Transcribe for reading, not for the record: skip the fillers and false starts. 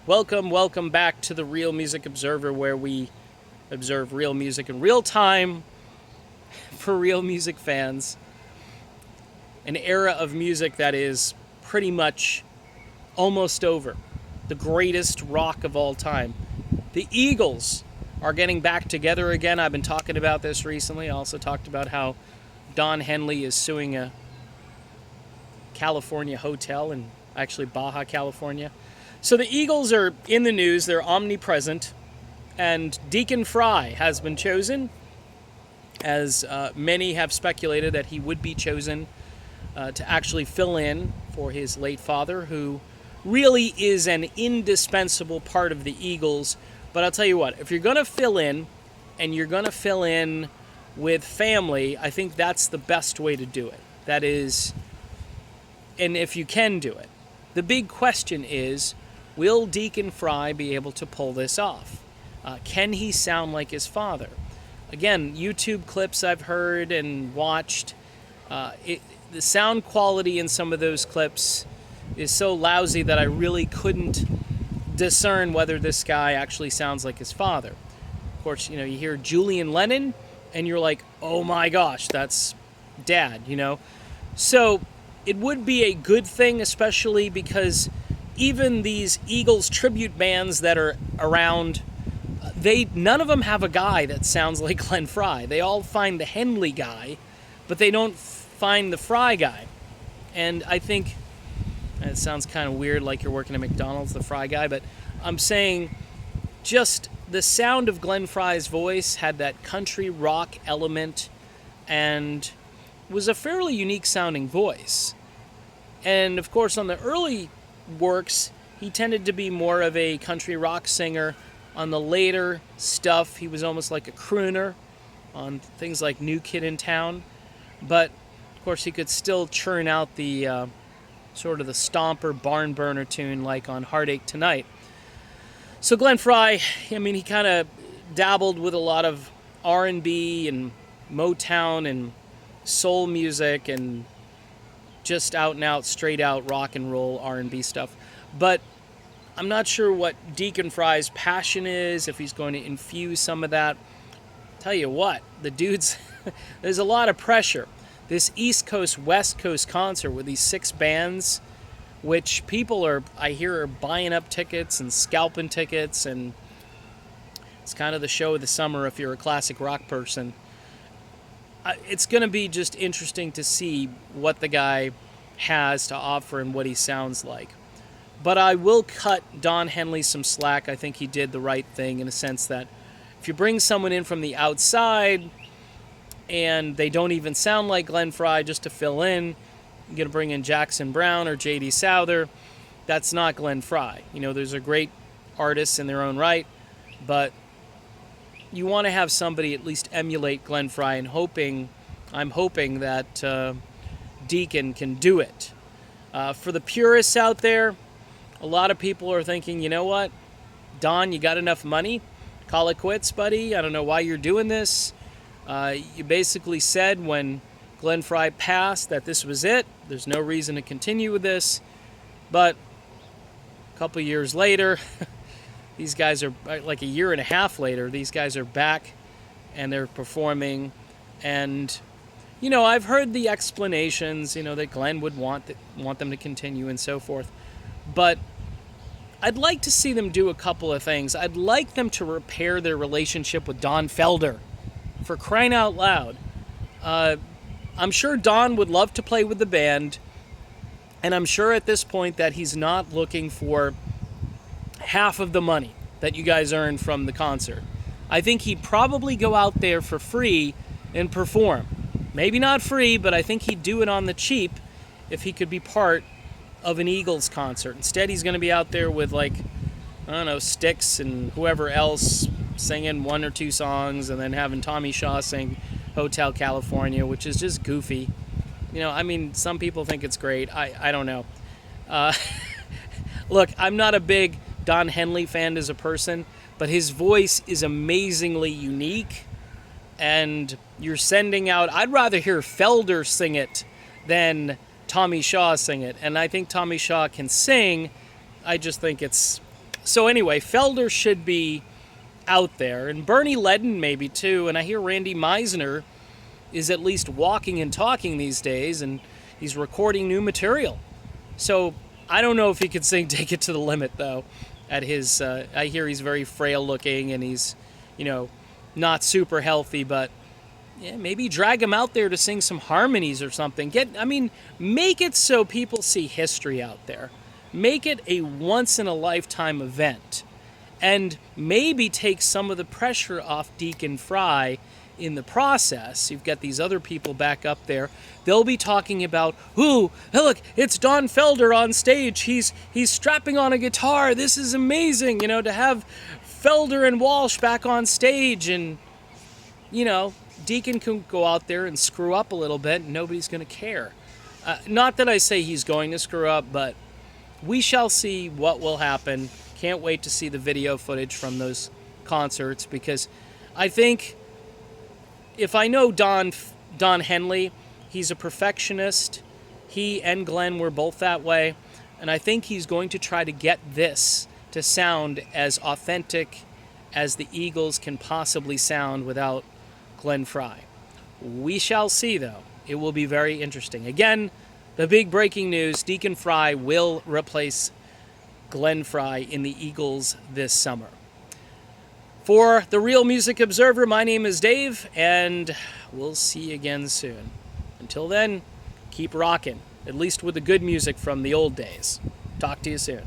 Welcome back to the Real Music Observer, where we observe real music in real time for real music fans. An era of music that is pretty much almost over. The greatest rock of all time. The Eagles are getting back together again. I've been talking about this recently. I also talked about how Don Henley is suing a California hotel in actually Baja California. So the Eagles are in the news. They're omnipresent. And Deacon Fry has been chosen, as many have speculated that he would be chosen to actually fill in for his late father, who really is an indispensable part of the Eagles. But I'll tell you what, if you're going to fill in, and you're going to fill in with family, I think that's the best way to do it. That is, and if you can do it. The big question is, will Deacon Fry be able to pull this off? Can he sound like his father? Again, YouTube clips I've heard and watched, the sound quality in some of those clips is so lousy that I really couldn't discern whether this guy actually sounds like his father. Of course, you hear Julian Lennon, and you're like, oh my gosh, that's Dad, So it would be a good thing, especially because even these Eagles tribute bands that are around, none of them have a guy that sounds like Glenn Frey. They all find the Henley guy, but they don't find the Fry guy. And I think, it sounds kind of weird like you're working at McDonald's, the Fry guy, but I'm saying just the sound of Glenn Frey's voice had that country rock element and was a fairly unique sounding voice. And of course, on the early works, he tended to be more of a country rock singer. On the later stuff, he was almost like a crooner on things like New Kid in Town. But, of course, he could still churn out the sort of the stomper barn burner tune like on Heartache Tonight. So Glenn Frey, he kind of dabbled with a lot of R&B and Motown and soul music and just out and out, straight out rock and roll R&B stuff. But I'm not sure what Deacon Fry's passion is, if he's going to infuse some of that. Tell you what, the dude's, there's a lot of pressure. This East Coast, West Coast concert with these 6 bands, which people I hear are buying up tickets and scalping tickets, and it's kind of the show of the summer if you're a classic rock person. It's going to be just interesting to see what the guy has to offer and what he sounds like. But I will cut Don Henley some slack. I think he did the right thing in a sense that if you bring someone in from the outside and they don't even sound like Glenn Frey just to fill in, you're going to bring in Jackson Browne or J.D. Souther, that's not Glenn Frey. Those are great artists in their own right, but you want to have somebody at least emulate Glenn Frey, and I'm hoping that Deacon can do it. For the purists out there, a lot of people are thinking, you know what, Don, you got enough money? Call it quits, buddy. I don't know why you're doing this. You basically said when Glenn Frey passed that this was it. There's no reason to continue with this. But a couple years later, these guys are, like a year and a half later, these guys are back and they're performing. And, I've heard the explanations, that Glenn would want them to continue and so forth. But I'd like to see them do a couple of things. I'd like them to repair their relationship with Don Felder, for crying out loud. I'm sure Don would love to play with the band, and I'm sure at this point that he's not looking for half of the money that you guys earn from the concert. I think he'd probably go out there for free and perform. Maybe not free, but I think he'd do it on the cheap if he could be part of an Eagles concert. Instead, he's going to be out there with, Styx and whoever else singing 1 or 2 songs, and then having Tommy Shaw sing Hotel California, which is just goofy. Some people think it's great. I don't know. Look, I'm not a big Don Henley fan as a person, but his voice is amazingly unique, and you're sending out... I'd rather hear Felder sing it than Tommy Shaw sing it, and I think Tommy Shaw can sing. I just think it's So anyway, Felder should be out there, and Bernie Ledden maybe too, and I hear Randy Meisner is at least walking and talking these days, and he's recording new material. So I don't know if he could sing Take It to the Limit, though. At his, I hear he's very frail looking, and he's, not super healthy, but yeah, maybe drag him out there to sing some harmonies or something. Make it so people see history out there. Make it a once-in-a-lifetime event. And maybe take some of the pressure off Deacon Fry in the process. You've got these other people back up there. They'll be talking about, ooh, hey, look, it's Don Felder on stage. He's strapping on a guitar. This is amazing, to have Felder and Walsh back on stage. And, Deacon can go out there and screw up a little bit, and nobody's going to care. Not that I say he's going to screw up, but we shall see what will happen. Can't wait to see the video footage from those concerts, because I think if I know Don Henley, he's a perfectionist. He and Glenn were both that way, and I think he's going to try to get this to sound as authentic as the Eagles can possibly sound without Glenn Fry. We shall see, though. It will be very interesting. Again, the big breaking news, Deacon Fry will replace Glenn Fry in the Eagles this summer. For the Real Music Observer, my name is Dave, and we'll see you again soon. Until then, keep rocking, at least with the good music from the old days. Talk to you soon.